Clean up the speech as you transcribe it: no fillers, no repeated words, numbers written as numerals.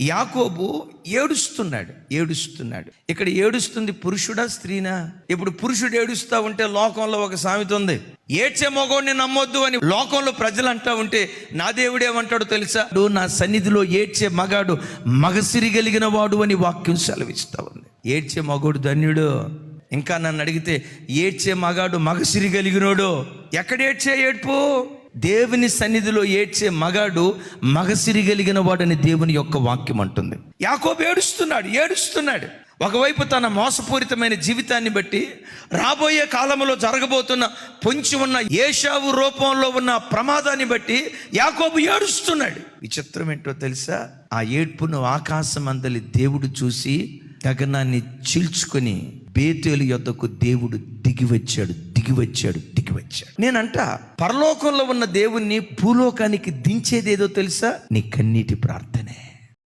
యాకోబు ఏడుస్తున్నాడు. ఇక్కడ ఏడుస్తుంది పురుషుడా స్త్రీనా? ఇప్పుడు పురుషుడు ఏడుస్తా ఉంటే లోకంలో ఒక సామెత ఉంది, ఏడ్చే మగవాడిని నమ్మొద్దు అని లోకంలో ప్రజలు అంటా ఉంటే నా దేవుడేమంటాడో తెలుసా? నా సన్నిధిలో ఏడ్చే మగాడు మగసిరి కలిగిన వాడు అని వాక్యం సెలవిస్తా ఉంది. ఏడ్చే మగోడు ధన్యుడు. ఇంకా నన్ను అడిగితే ఏడ్చే మగాడు మగసిరి కలిగినోడు. ఎక్కడ ఏడ్చే ఏడ్పు? దేవుని సన్నిధిలో ఏడ్చే మగాడు మగసిరి కలిగిన వాడని దేవుని యొక్క వాక్యం అంటుంది. యాకోబు ఏడుస్తున్నాడు. ఒకవైపు తన మోసపూరితమైన జీవితాన్ని బట్టి, రాబోయే కాలంలో జరగబోతున్న పొంచి ఉన్న ఏశావు రూపంలో ఉన్న ప్రమాదాన్ని బట్టి యాకోబు ఏడుస్తున్నాడు. విచిత్రం ఏంటో తెలుసా? ఆ ఏడ్పును ఆకాశం అందలి దేవుడు చూసి గగనాన్ని చీల్చుకొని బేతేలు యొద్దకు దేవుడు దిగివచ్చాడు. నేనంట, పరలోకంలో ఉన్న దేవుణ్ణి భూలోకానికి దించేదేదో తెలుసా? నీ కన్నీటి ప్రార్థనే.